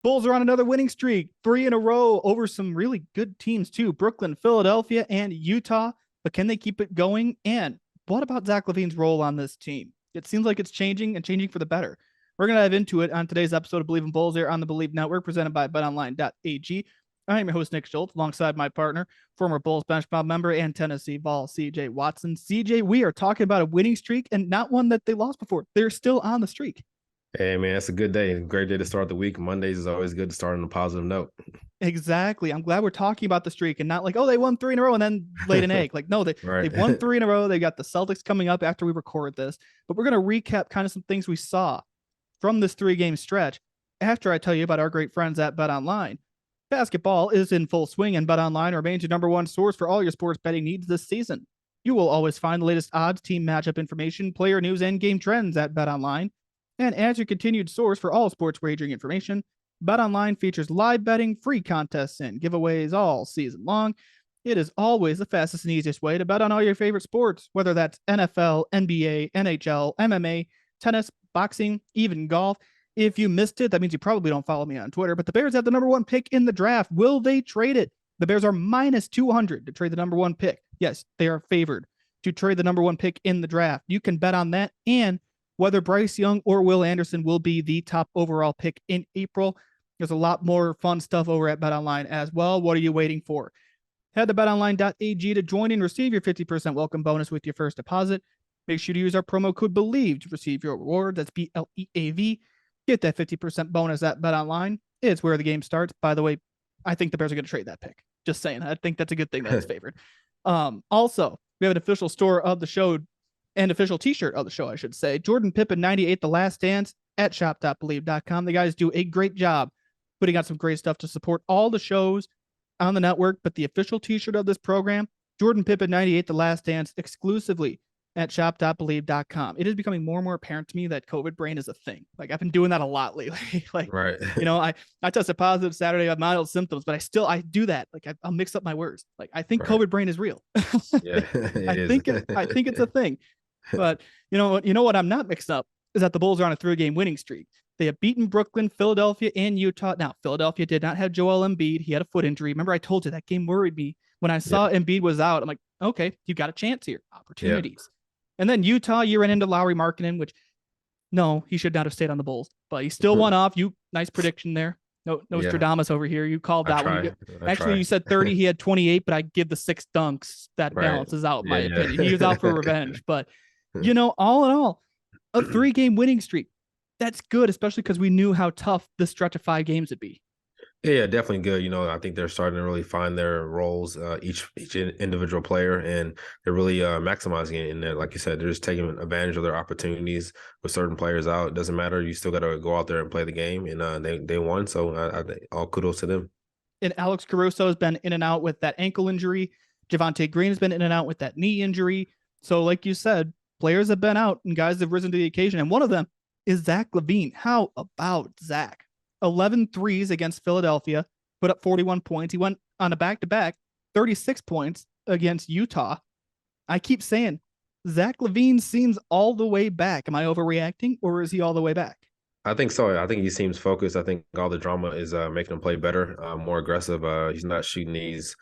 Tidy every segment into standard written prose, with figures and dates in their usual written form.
Bulls are on another winning streak, 3 in a row over some really good teams too. Brooklyn, Philadelphia, and Utah. But can they keep it going? And what about Zach LaVine's role on this team? It seems like it's changing and changing for the better. We're going to dive into it on today's episode of Believe in Bulls here on the Believe Network, presented by betonline.ag. I'm your host, Nick Schultz, alongside my partner, former Bulls bench mob member and Tennessee Vol, CJ Watson. CJ, we are talking about a winning streak and not one that they lost before. They're still on the streak. Hey, man, it's a good day. Great day to start the week. Mondays is always good to start on a positive note. Exactly. I'm glad we're talking about the streak and not like, oh, they won 3 in a row and then laid an egg. Like, no, they've won 3 in a row. They got the Celtics coming up after we record this. But we're going to recap kind of some things we saw from this 3-game stretch after I tell you about our great friends at BetOnline. Basketball is in full swing, and BetOnline remains your number one source for all your sports betting needs this season. You will always find the latest odds, team matchup information, player news, and game trends at BetOnline. And as your continued source for all sports wagering information, BetOnline features live betting, free contests, and giveaways all season long. It is always the fastest and easiest way to bet on all your favorite sports, whether that's NFL, NBA, NHL, MMA, tennis, boxing, even golf. If you missed it, that means you probably don't follow me on Twitter, but the Bears have the number one pick in the draft. Will they trade it? The Bears are minus 200 to trade the number one pick. Yes, they are favored to trade the number one pick in the draft. You can bet on that and whether Bryce Young or Will Anderson will be the top overall pick in April. There's a lot more fun stuff over at BetOnline as well. What are you waiting for? Head to betonline.ag to join and receive your 50% welcome bonus with your first deposit. Make sure to use our promo code BELIEVE to receive your reward. That's BLEAV. Get that 50% bonus at BetOnline. It's where the game starts. By the way, I think the Bears are going to trade that pick. Just saying. I think that's a good thing that it's favored. Also, we have an official store of the show and official t-shirt of the show, I should say. Jordan Pippen 98, The Last Dance at shop.believe.com. The guys do a great job putting out some great stuff to support all the shows on the network, but the official t-shirt of this program, Jordan Pippen 98, The Last Dance, exclusively at shop.believe.com. It is becoming more and more apparent to me that COVID brain is a thing. Like, I've been doing that a lot lately. Like, right. You know, I tested positive Saturday with mild symptoms, but I do that. Like, I'll mix up my words. Like, I think COVID brain is real. Yeah, I think it's a thing. But you know what I'm not mixed up is that the Bulls are on a 3-game winning streak. They have beaten Brooklyn, Philadelphia, and Utah. Now, Philadelphia did not have Joel Embiid. He had a foot injury. Remember, I told you that game worried me. When I saw Embiid was out, I'm like, okay, you got a chance here. Opportunities. And then Utah, you ran into Lauri Markkanen, which, no, he should not have stayed on the Bulls. But he still won off. Nice prediction there. No Stradamus over here. You called that one. Actually, you said 30. He had 28, but I give the 6 dunks. That balances out, in my opinion. He was out for revenge. But, all in all, a 3-game winning streak. That's good, especially because we knew how tough this stretch of 5 games would be. Yeah, definitely good. I think they're starting to really find their roles, each individual player, and they're really maximizing it. And like you said, they're just taking advantage of their opportunities with certain players out. It doesn't matter. You still got to go out there and play the game, and they won. So I think all kudos to them. And Alex Caruso has been in and out with that ankle injury. Javonte Green has been in and out with that knee injury. So like you said, players have been out and guys have risen to the occasion. And one of them is Zach LaVine. How about Zach? 11 threes against Philadelphia, put up 41 points. He went on a back-to-back, 36 points against Utah. I keep saying, Zach LaVine seems all the way back. Am I overreacting, or is he all the way back? I think so. I think he seems focused. I think all the drama is making him play better, more aggressive. He's not shooting these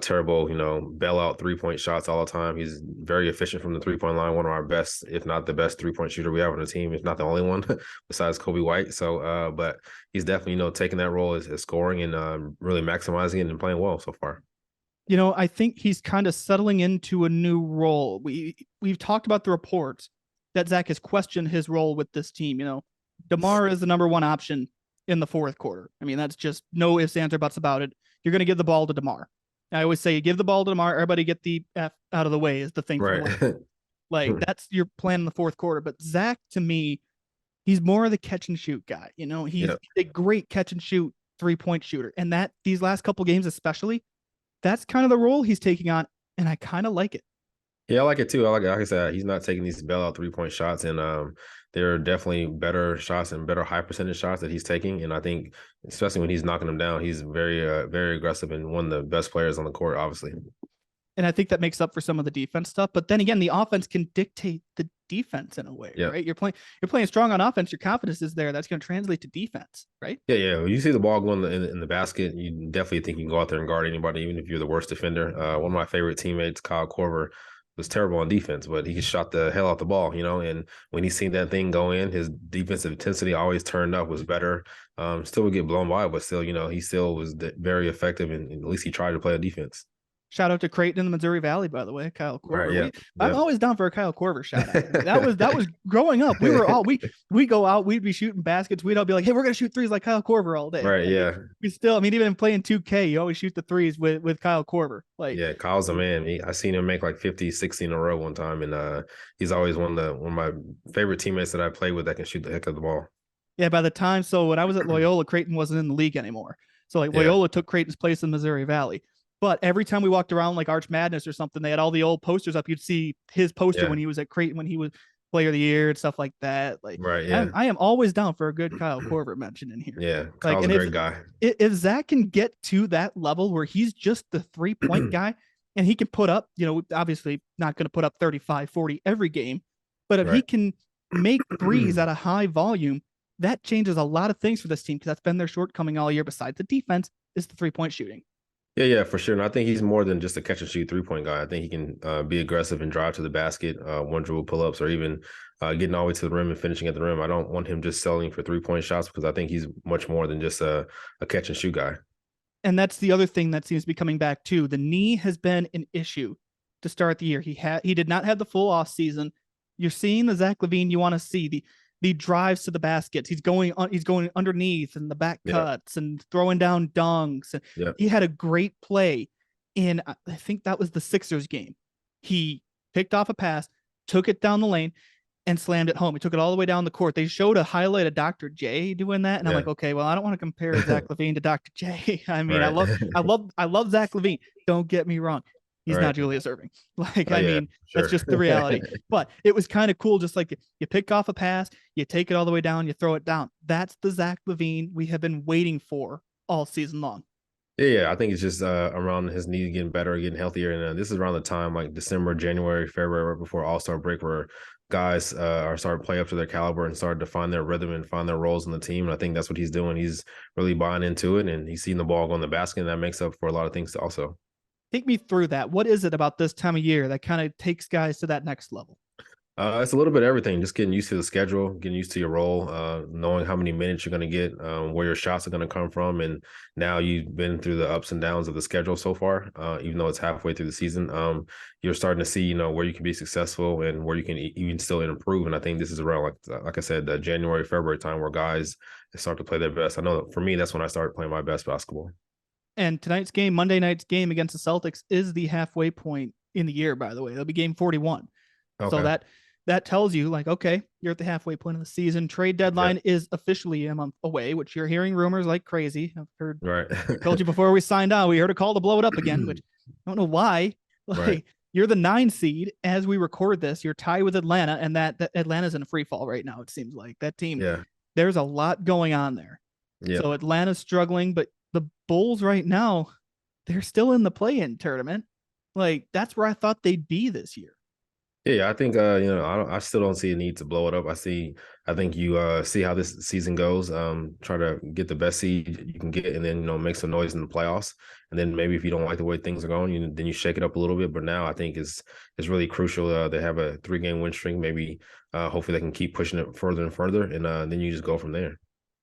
terrible, bailout 3-point shots all the time. He's very efficient from the 3-point line. One of our best, if not the best 3-point shooter we have on the team, if not the only one besides Kobe White. So, but he's definitely, taking that role as scoring and really maximizing it and playing well so far. I think he's kind of settling into a new role. We've talked about the reports that Zach has questioned his role with this team. DeMar is the number one option in the fourth quarter. I mean, that's just no ifs, ands, or buts about it. You're going to give the ball to DeMar. I always say, give the ball to DeMar. Everybody get the F out of the way is the thing. Right. Like, that's your plan in the fourth quarter. But Zach, to me, he's more of the catch and shoot guy. He's a great catch and shoot 3-point shooter. And that these last couple games, especially, that's kind of the role he's taking on. And I kind of like it. Yeah, I like it too. I like it. Like I said, he's not taking these bailout 3-point shots, and there are definitely better shots and better high percentage shots that he's taking. And I think, especially when he's knocking them down, he's very, very aggressive and one of the best players on the court, obviously. And I think that makes up for some of the defense stuff. But then again, the offense can dictate the defense in a way, Yeah. right? You're playing strong on offense. Your confidence is there. That's going to translate to defense, right? Yeah, yeah. When you see the ball going in the basket, you definitely think you can go out there and guard anybody, even if you're the worst defender. One of my favorite teammates, Kyle Korver, was terrible on defense, but he shot the hell out the ball, And when he seen that thing go in, his defensive intensity always turned up, was better. Still would get blown by, but still, he still was very effective, and at least he tried to play a defense. Shout out to Creighton in the Missouri Valley, by the way, Kyle Korver. Right, yeah. I'm always down for a Kyle Korver shout out. That was growing up. We were all we go out, we'd be shooting baskets. We'd all be like, hey, we're gonna shoot threes like Kyle Korver all day. Right, like, yeah. We still, even playing 2K, you always shoot the threes with Kyle Korver. Like, yeah, Kyle's a man. I seen him make like 50, 60 in a row one time, and he's always one of my favorite teammates that I play with that can shoot the heck of the ball. Yeah, by the time, so when I was at Loyola, Creighton wasn't in the league anymore. So like Loyola took Creighton's place in Missouri Valley. But every time we walked around like Arch Madness or something, they had all the old posters up. You'd see his poster when he was at Creighton, when he was Player of the Year and stuff like that. Like, right, yeah. I am always down for a good Kyle Korver mention in here. Yeah, Kyle's a great guy. If Zach can get to that level where he's just the 3-point guy and he can put up, obviously not going to put up 35, 40 every game, but if he can make threes at a high volume, that changes a lot of things for this team, because that's been their shortcoming all year. Besides the defense, is the 3-point shooting. Yeah, for sure. And I think he's more than just a catch and shoot 3-point guy. I think he can be aggressive and drive to the basket, one dribble pull ups, or even getting all the way to the rim and finishing at the rim. I don't want him just selling for 3-point shots, because I think he's much more than just a catch and shoot guy. And that's the other thing that seems to be coming back too. The knee has been an issue to start the year. He did not have the full off season. You're seeing the Zach LaVine you want to see, the drives to the baskets. He's going underneath and the back cuts and throwing down dunks. And he had a great play in, I think that was the Sixers game. He picked off a pass, took it down the lane, and slammed it home. He took it all the way down the court. They showed a highlight of Dr. J doing that, and I'm like, okay, well, I don't want to compare Zach LaVine to Dr. J. I mean, I love Zach LaVine. Don't get me wrong. He's not Julius Erving. Like, that's just the reality. But it was kind of cool. Just like you pick off a pass, you take it all the way down, you throw it down. That's the Zach LaVine we have been waiting for all season long. Yeah, I think it's just around his knee getting better, getting healthier. And this is around the time like December, January, February, right before All-Star break, where guys are starting to play up to their caliber and starting to find their rhythm and find their roles in the team. And I think that's what he's doing. He's really buying into it, and he's seeing the ball go in the basket, and that makes up for a lot of things also. Take me through that. What is it about this time of year that kind of takes guys to that next level? It's a little bit of everything. Just getting used to the schedule, getting used to your role, knowing how many minutes you're going to get, where your shots are going to come from. And now you've been through the ups and downs of the schedule so far, even though it's halfway through the season. You're starting to see, where you can be successful and where you can even still improve. And I think this is around, like I said, the January, February time where guys start to play their best. I know that for me, that's when I started playing my best basketball. And tonight's game, Monday night's game against the Celtics, is the halfway point in the year, by the way. It'll be game 41. Okay. So that tells you, like, okay, you're at the halfway point of the season. Trade deadline is officially a month away, which you're hearing rumors like crazy. I've heard, I told you before we signed on, we heard a call to blow it up again, which I don't know why. Like, you're the 9 seed as we record this. You're tied with Atlanta, and that Atlanta's in a free fall right now, it seems like. That team, there's a lot going on there. Yeah. So Atlanta's struggling, but the Bulls right now, they're still in the play-in tournament. Like, that's where I thought they'd be this year. Yeah, I think I still don't see a need to blow it up. I think you see how this season goes. Try to get the best seed you can get, and then make some noise in the playoffs. And then maybe if you don't like the way things are going, then you shake it up a little bit. But now I think it's really crucial. They have a 3-game win streak. Maybe hopefully they can keep pushing it further and further, and then you just go from there.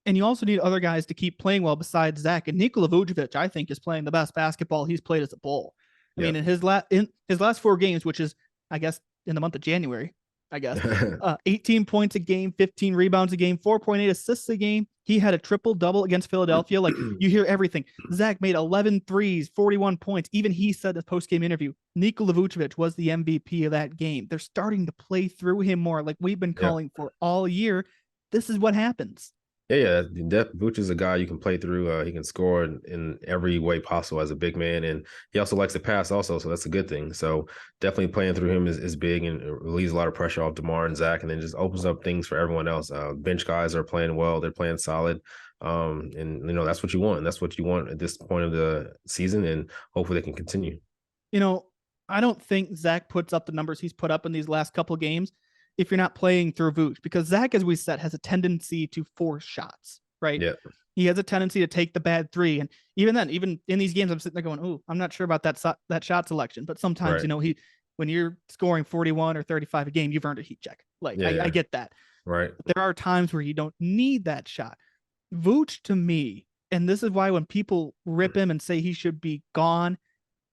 And you also need other guys to keep playing well besides Zach. And Nikola Vucevic, I think, is playing the best basketball he's played as a Bull. I mean, in his last 4 games, which is, I guess, in the month of January, 18 points a game, 15 rebounds a game, 4.8 assists a game. He had a triple-double against Philadelphia. Like, you hear everything. Zach made 11 threes, 41 points. Even he said in the post-game interview, Nikola Vucevic was the MVP of that game. They're starting to play through him more, like we've been calling for all year. This is what happens. Yeah. Vooch is a guy you can play through. He can score in every way possible as a big man, and he also likes to pass also, so that's a good thing. So definitely playing through him is big, and it relieves a lot of pressure off DeMar and Zach, and then just opens up things for everyone else. Bench guys are playing well. They're playing solid. And that's what you want. That's what you want at this point of the season, and hopefully they can continue. I don't think Zach puts up the numbers he's put up in these last couple of games if you're not playing through Vooch, because Zach, as we said, has a tendency to force shots, right? Yeah. He has a tendency to take the bad three. And even then, even in these games, I'm sitting there going, oh, I'm not sure about that shot selection. But sometimes, Right. when you're scoring 41 or 35 a game, you've earned a heat check. Like, Yeah. I Yeah. get that. Right. But there are times where you don't need that shot. Vooch, to me, and this is why when people rip him and say he should be gone,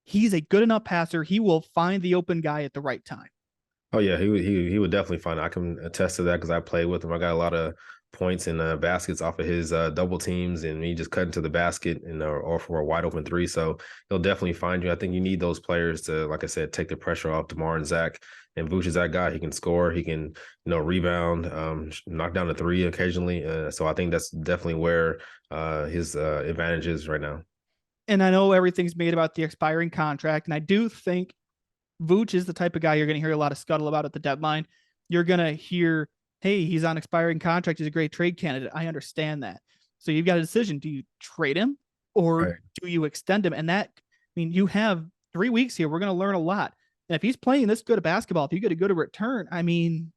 he's a good enough passer. He will find the open guy at the right time. Oh yeah, he would definitely find it. I can attest to that because I played with him. I got a lot of points and baskets off of his double teams, and he just cut into the basket and or for a wide open three. So he'll definitely find you. I think you need those players to, like I said, take the pressure off DeMar and Zach. And Vooch is that guy. He can score. He can rebound, knock down a three occasionally. So I think that's definitely where his advantage is right now. And I know everything's made about the expiring contract, and I do think Vooch is the type of guy you're going to hear a lot of scuttle about at the deadline. You're going to hear, hey, he's on expiring contract. He's a great trade candidate. I understand that. So you've got a decision. Do you trade him or do you extend him? And that, I mean, you have 3 weeks here. We're going to learn a lot. And if he's playing this good at basketball, if you get a good return, I mean,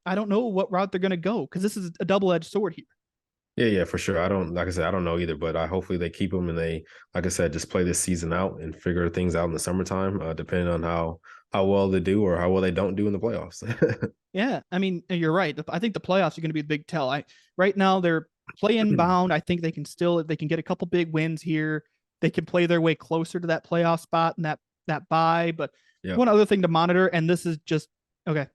I don't know what route they're going to go because this is a double-edged sword here. Yeah, for sure. Like I said, I don't know either, but hopefully they keep him and they, like I said, just play this season out and figure things out in the summertime, depending on how well they do or how well they don't do in the playoffs. Yeah, I mean, you're right. I think the playoffs are going to be the big tell. Right now they're playing bound. I think they can still, if they can get a couple big wins here, they can play their way closer to that playoff spot and that bye. But one other thing to monitor, and this is just okay.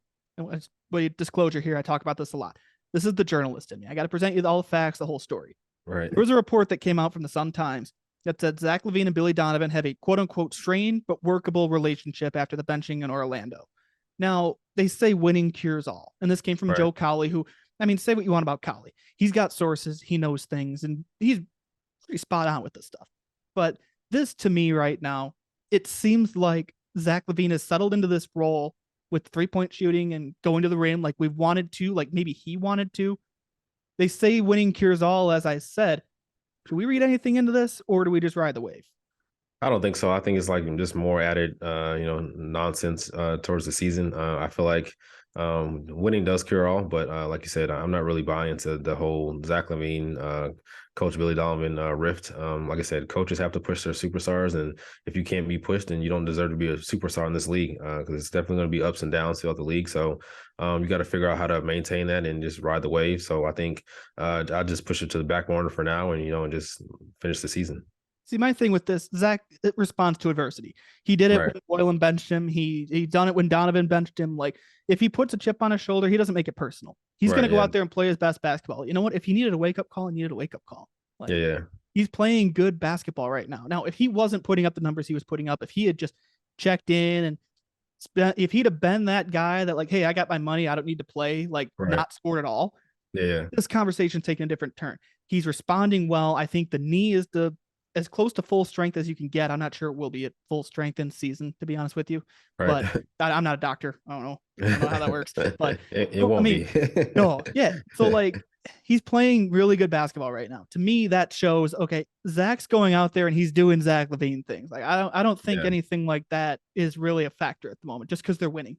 But disclosure here, I talk about this a lot. This is the journalist in me. I got to present you all the facts, the whole story. Right. There was a report that came out from the Sun-Times that said Zach LaVine and Billy Donovan have a quote-unquote strained but workable relationship after the benching in Orlando. Now, they say winning cures all. And this came from Joe Cowley, who, I mean, say what you want about Cowley. He's got sources. He knows things. And he's pretty spot on with this stuff. But this, to me right now, it seems like Zach LaVine has settled into this role with 3-point shooting and going to the rim like we've wanted to, like maybe he wanted to. They say winning cures all, as I said. Should we read anything into this, or do we just ride the wave? I don't think so. I think it's like just more added, nonsense towards the season. I feel like winning does cure all, but like you said, I'm not really buying into the whole Zach LaVine, Coach Billy Donovan rift. Like I said, coaches have to push their superstars, and if you can't be pushed, then you don't deserve to be a superstar in this league because it's definitely going to be ups and downs throughout the league. So you got to figure out how to maintain that and just ride the wave. So I think I'll just push it to the back burner for now, and just finish the season. See, my thing with this, Zach, it responds to adversity. He did it when Boylan benched him. He done it when Donovan benched him. Like, if he puts a chip on his shoulder, he doesn't make it personal. He's going to go out there and play his best basketball. You know what? If he needed a wake-up call, he needed a wake-up call. Like, he's playing good basketball right now. Now, if he wasn't putting up the numbers he was putting up, if he had just checked in and if he'd have been that guy that like, hey, I got my money, I don't need to play, like not scored at all. This conversation's taking a different turn. He's responding well. I think the knee is as close to full strength as you can get. I'm not sure it will be at full strength in season, to be honest with you. But I'm not a doctor. I don't know how that works. But it won't be. No, yeah. So like he's playing really good basketball right now. To me, that shows okay, Zach's going out there and he's doing Zach LaVine things. Like I don't think anything like that is really a factor at the moment, just because they're winning.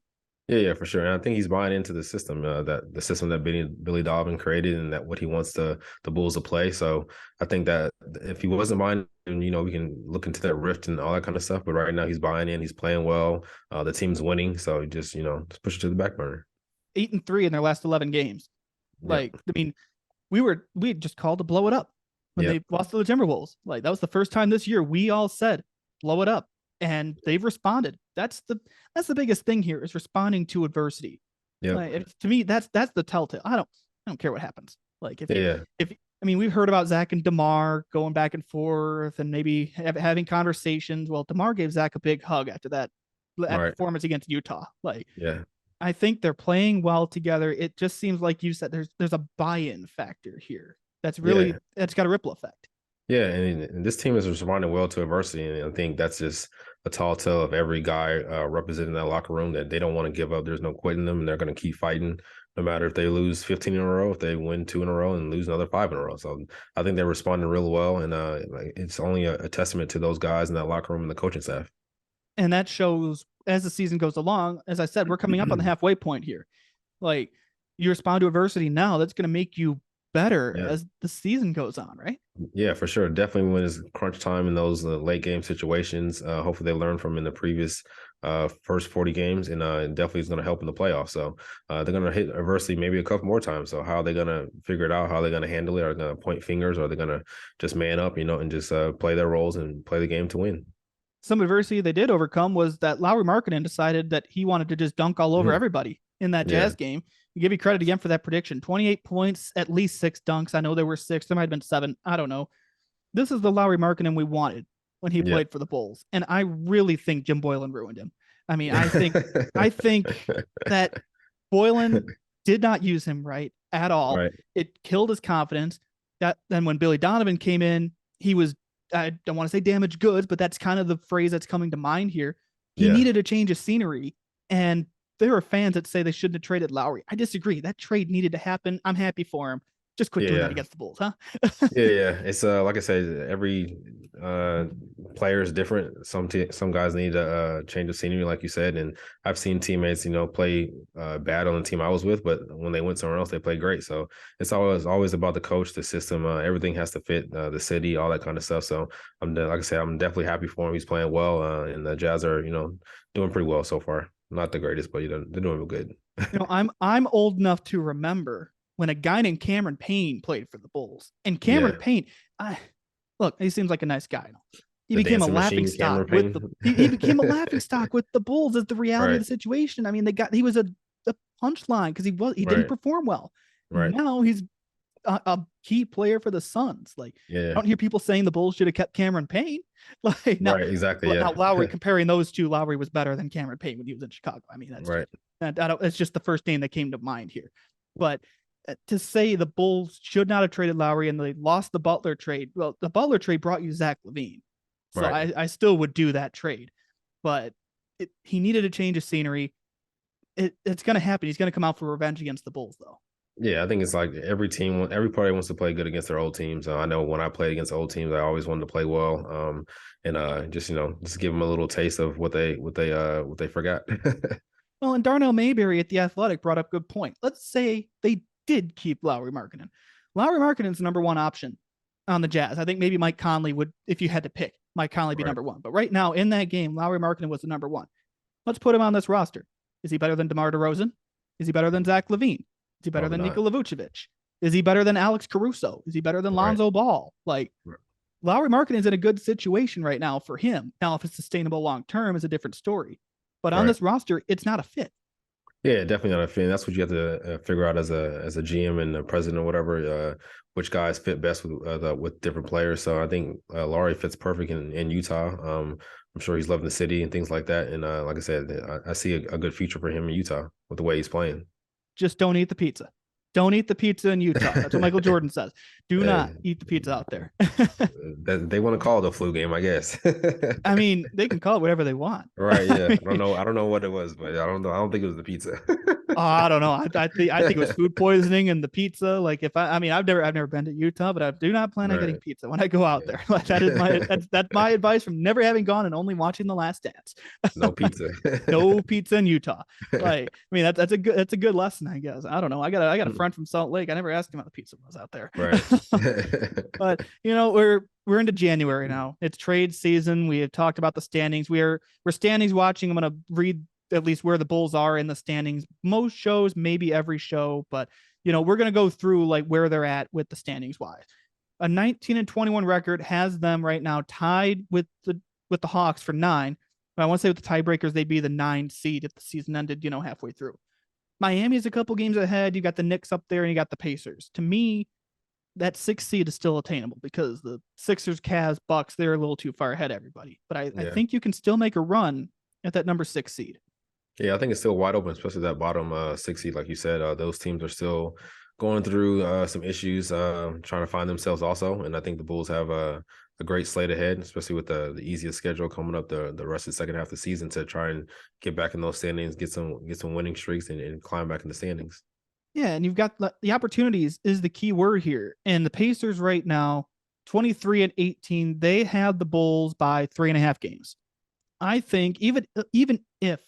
Yeah, for sure. And I think he's buying into the system, that the system that Billy Donovan created and that what he wants the Bulls to play. So I think that if he wasn't buying, we can look into that rift and all that kind of stuff. But right now he's buying in, he's playing well. The team's winning. So just push it to the back burner. 8-3 in their last 11 games. Like, I mean, we just called to blow it up when they lost to the Timberwolves. Like that was the first time this year we all said, blow it up. And they've responded. That's the biggest thing here is responding to adversity. Yeah. Like, to me, that's the telltale. I don't care what happens. Like if I mean, we've heard about Zach and DeMar going back and forth and maybe having conversations. Well, DeMar gave Zach a big hug after that performance against Utah. Like, I think they're playing well together. It just seems like you said there's a buy-in factor here. That's really that's got a ripple effect. Yeah, and this team is responding well to adversity, and I think that's just a tall tale of every guy representing that locker room that they don't want to give up. There's no quitting them, and they're going to keep fighting no matter if they lose 15 in a row, if they win 2 in a row and lose another 5 in a row. So I think they're responding real well, and it's only a testament to those guys in that locker room and the coaching staff. And that shows as the season goes along. As I said, we're coming up on the halfway point here. Like, you respond to adversity now, that's going to make you better Yeah. as the season goes on, right? Yeah, for sure. Definitely when it's crunch time in those late game situations. Hopefully they learn from in the previous first 40 games, and definitely is going to help in the playoffs. So they're going to hit adversity maybe a couple more times. So how are they going to figure it out? How are they going to handle it? Are they going to point fingers? Or are they going to just man up, and just play their roles and play the game to win? Some adversity they did overcome was that Lauri Markkanen decided that he wanted to just dunk all over Mhm. everybody in that Yeah, Jazz game. You give you credit again for that prediction. 28 points, at least 6 dunks. I know there were 6. There might have been 7. I don't know. This is the Lauri Markkanen we wanted when he yeah. played for the Bulls. And I really think Jim Boylan ruined him. I mean, I think that Boylan did not use him right at all. Right. It killed his confidence. That then when Billy Donovan came in, he was, I don't want to say damaged goods, but that's kind of the phrase that's coming to mind here. He Yeah. needed a change of scenery, and there are fans that say they shouldn't have traded Lowry. I disagree. That trade needed to happen. I'm happy for him. Just quit doing that Yeah. against the Bulls, huh? Yeah. It's like I said, every uh player is different. Some guys need a change of scenery, like you said, and I've seen teammates, play bad on the team I was with, but when they went somewhere else, they played great. So it's always about the coach, the system. Everything has to fit the city, all that kind of stuff. So like I said, I'm definitely happy for him. He's playing well, and the Jazz are doing pretty well so far. Not the greatest, but they're doing good. I'm old enough to remember when a guy named Cameron Payne played for the Bulls. And Cameron Yeah, Payne, look, he seems like a nice guy. He the became a dancing laughing machine, stock Cameron with the Payne. he became a laughing stock with the Bulls as the reality of Right, the situation. I mean, he was a punchline because he didn't right, perform well. right. Now he's a key player for the Suns. Like, I Yeah, don't hear people saying the Bulls should have kept Cameron Payne. Like, now, right. Exactly. Yeah. now Lowry, comparing those two, Lowry was better than Cameron Payne when he was in Chicago. I mean, Right. that's just the first name that came to mind here. But to say the Bulls should not have traded Lowry and they lost the Butler trade, well, the Butler trade brought you Zach LaVine. So Right. I still would do that trade. But he needed a change of scenery. It's going to happen. He's going to come out for revenge against the Bulls, though. Yeah, I think it's like every party wants to play good against their old teams. I know when I played against old teams, I always wanted to play well. And just give them a little taste of what they forgot. Well, and Darnell Mayberry at The Athletic brought up a good point. Let's say they did keep Lowry Markkanen. Lowry Markkanen's the number one option on the Jazz. I think maybe Mike Conley would, if you had to pick, Mike Conley be Right. number one. But right now in that game, Lowry Markkanen was the number one. Let's put him on this roster. Is he better than DeMar DeRozan? Is he better than Zach LaVine? Is he better Probably than not. Nikola Vucevic? Is he better than Alex Caruso? Is he better than Right. Lonzo Ball? Like, Right. Lowry Markkanen's in a good situation right now for him. Now, if it's sustainable long term, is a different story. But on Right. this roster, it's not a fit. Yeah, definitely not a fit. That's what you have to figure out as a GM and a president or whatever. Which guys fit best with different players. So I think Laurie fits perfect in Utah. I'm sure he's loving the city and things like that. And like I said, I see a good future for him in Utah with the way he's playing. Just don't eat the pizza. Don't eat the pizza in Utah. That's what Michael Jordan says. Do not Hey, eat the pizza out there. they want to call it a flu game, I guess. I mean, they can call it whatever they want. Right? Yeah. I don't know. I don't know what it was, but I don't know. I don't think it was the pizza. I don't know. I think it was food poisoning and the pizza. Like, if I mean, I've never been to Utah, but I do not plan on getting Right. pizza when I go out Yeah. there. Like, that's my advice from never having gone and only watching The Last Dance. No pizza. No pizza in Utah. Like, I mean, that's a good lesson, I guess. I don't know. I got a friend from Salt Lake. I never asked him how the pizza was out there. Right. But we're into January now. It's trade season. We have talked about the standings. We're standings watching. I'm gonna read at least where the Bulls are in the standings. Most shows, maybe every show, but we're gonna go through like where they're at with the standings wise. A 19-21 record has them right now tied with the Hawks for 9. But I want to say with the tiebreakers, they'd be the 9 seed if the season ended, halfway through. Miami's a couple games ahead. You got the Knicks up there and you got the Pacers. To me, that 6 seed is still attainable because the Sixers, Cavs, Bucks, they're a little too far ahead of everybody. But I Yeah. think you can still make a run at that number 6 seed. Yeah, I think it's still wide open, especially that bottom 6 seed, like you said. Those teams are still going through some issues, trying to find themselves also. And I think the Bulls have a great slate ahead, especially with the easiest schedule coming up the rest of the second half of the season to try and get back in those standings, get some winning streaks and climb back in the standings. Yeah, and you've got the opportunities is the key word here. And the Pacers right now, 23-18, they have the Bulls by 3.5 games. I think even if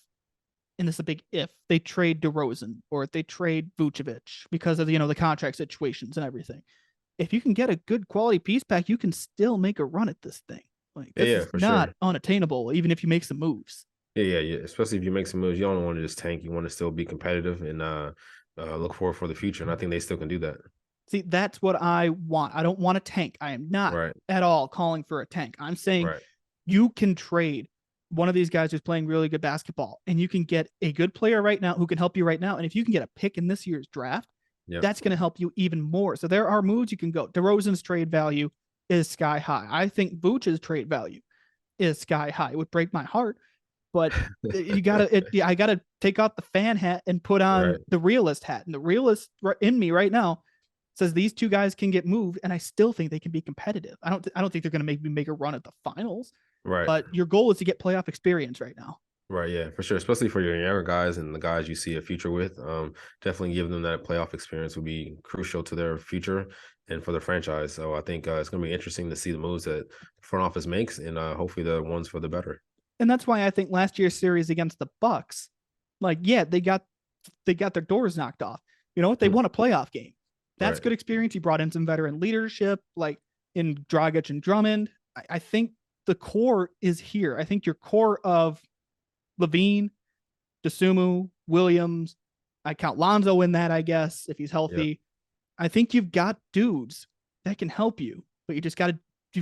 and this is a big if, they trade DeRozan or if they trade Vucevic because of, the contract situations and everything. If you can get a good quality piece back, you can still make a run at this thing. Like, this is for not sure. unattainable, even if you make some moves. Yeah. Especially if you make some moves, you don't want to just tank. You want to still be competitive and look forward for the future. And I think they still can do that. See, that's what I want. I don't want a tank. I am not Right. at all calling for a tank. I'm saying Right. you can trade one of these guys who's playing really good basketball, and you can get a good player right now who can help you right now. And if you can get a pick in this year's draft, that's going to help you even more. So there are moves you can go. DeRozan's trade value is sky high. I think Vooch's trade value is sky high. It would break my heart, but I gotta take off the fan hat and put on the realist hat. And the realist in me right now says these two guys can get moved, and I still think they can be competitive. I don't think they're going to make a run at the finals. Right. But your goal is to get playoff experience right now. Right, yeah, for sure. Especially for your younger guys and the guys you see a future with. Definitely giving them that playoff experience will be crucial to their future and for the franchise. So I think it's going to be interesting to see the moves that the front office makes, and hopefully the ones for the better. And that's why I think last year's series against the Bucks, they got their doors knocked off. You know what? They won a playoff game. That's good experience. He brought in some veteran leadership, like in Dragic and Drummond. I think the core is here. I think your core of LaVine, Dosunmu, Williams, I count Lonzo in that, I guess, if he's healthy. Yep. I think you've got dudes that can help you, but you've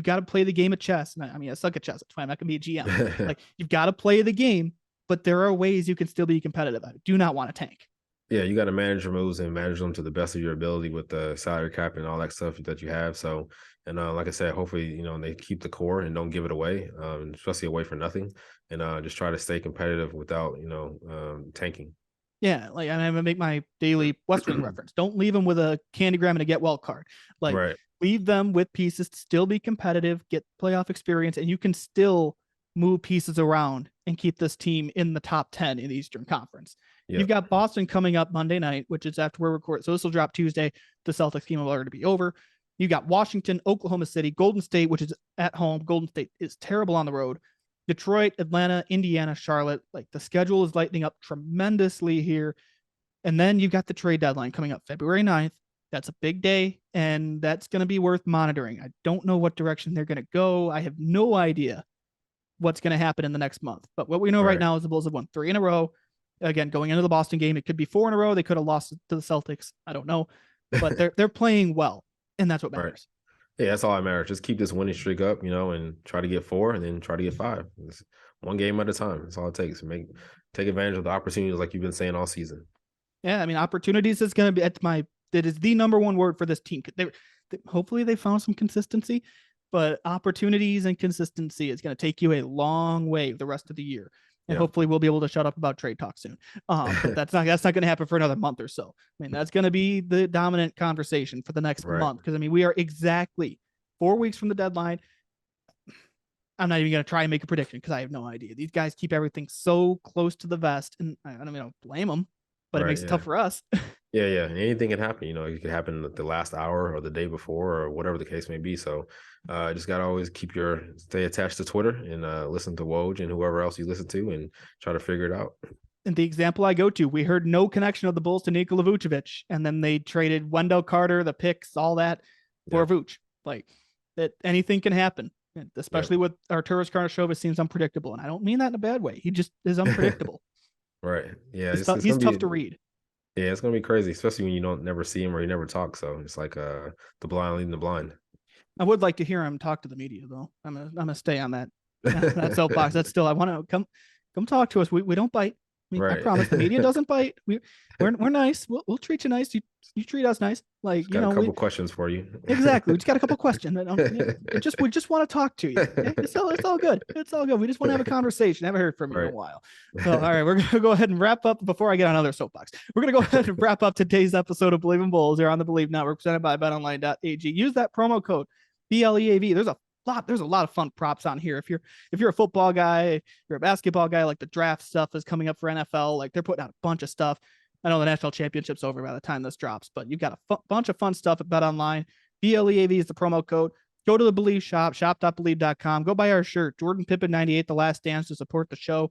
got to play the game of chess. And I suck at chess. That's why I'm not going to be a GM. Like, you've got to play the game, but there are ways you can still be competitive. I do not want to tank. Yeah, you got to manage your moves and manage them to the best of your ability with the salary cap and all that stuff that you have. So, and like I said, hopefully, they keep the core and don't give it away, especially away for nothing, and just try to stay competitive without, tanking. Yeah, like I'm gonna make my daily West Wing reference. Don't leave them with a candygram and a get well card. Like, leave them with pieces to still be competitive, get playoff experience, and you can still move pieces around and keep this team in the top 10 in the Eastern Conference. Yep. You've got Boston coming up Monday night, which is after we're recording. So this will drop Tuesday. The Celtics game will already be over. You got Washington, Oklahoma City, Golden State, which is at home. Golden State is terrible on the road. Detroit, Atlanta, Indiana, Charlotte. Like, the schedule is lightening up tremendously here. And then you've got the trade deadline coming up February 9th. That's a big day, and that's going to be worth monitoring. I don't know what direction they're going to go. I have no idea what's going to happen in the next month. But what we know right now is the Bulls have won 3 in a row. Again, going into the Boston game, it could be 4 in a row. They could have lost to the Celtics. I don't know, but they're playing well, and that's what matters. Yeah, that's all that matters. Just keep this winning streak up, and try to get 4, and then try to get 5. It's one game at a time. That's all it takes. Take advantage of the opportunities, like you've been saying all season. Yeah, opportunities is going to be that is the number one word for this team. Hopefully they found some consistency, but opportunities and consistency is going to take you a long way the rest of the year. And hopefully we'll be able to shut up about trade talk soon. But that's not going to happen for another month or so. That's going to be the dominant conversation for the next month. Because we are exactly 4 weeks from the deadline. I'm not even going to try and make a prediction because I have no idea. These guys keep everything so close to the vest, and I don't blame them, but it makes it tough for us. Yeah. And anything can happen. It could happen the last hour or the day before or whatever the case may be. So just got to always stay attached to Twitter and listen to Woj and whoever else you listen to and try to figure it out. And the example I go to, we heard no connection of the Bulls to Nikola Vucevic, and then they traded Wendell Carter, the picks, all that for Vuce. Like, that anything can happen, especially with Arturas Karnisovas seems unpredictable. And I don't mean that in a bad way. He just is unpredictable. Yeah. He's tough to read. Yeah, it's gonna be crazy, especially when you don't never see him or you never talk. So it's like the blind leading the blind. I would like to hear him talk to the media, though. I'm gonna stay on that soapbox. That's still, I want to come talk to us. We don't bite. I promise the media doesn't bite. We're nice. We'll treat you nice. You treat us nice. Like, just got a couple questions for you. Exactly. We just got a couple questions. We just want to talk to you. It's all good. It's all good. We just want to have a conversation. Haven't heard from you in a while. So, all right, we're gonna go ahead and wrap up. Before I get on another soapbox, we're gonna go ahead and wrap up today's episode of Believe in Bulls here on the Believe Network, presented by BetOnline.ag. Use that promo code BLEAV. There's a lot of fun props on here. If you're a football guy, you're a basketball guy, like the draft stuff is coming up for NFL. Like, they're putting out a bunch of stuff. I know the national championship's over by the time this drops, but you've got a bunch of fun stuff at BetOnline. BLEAV is the promo code. Go to the Believe shop, shop.believe.com. Go buy our shirt, Jordan Pippen 98, The Last Dance, to support the show.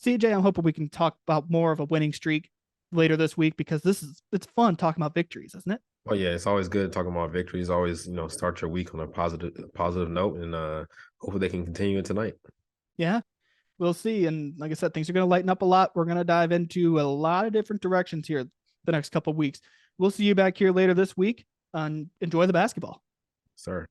CJ, I'm hoping we can talk about more of a winning streak later this week, because it's fun talking about victories, isn't it? Oh yeah, it's always good talking about victories. Always, start your week on a positive note, and hopefully they can continue it tonight. Yeah, we'll see. And like I said, things are going to lighten up a lot. We're going to dive into a lot of different directions here the next couple of weeks. We'll see you back here later this week, and enjoy the basketball. Sir.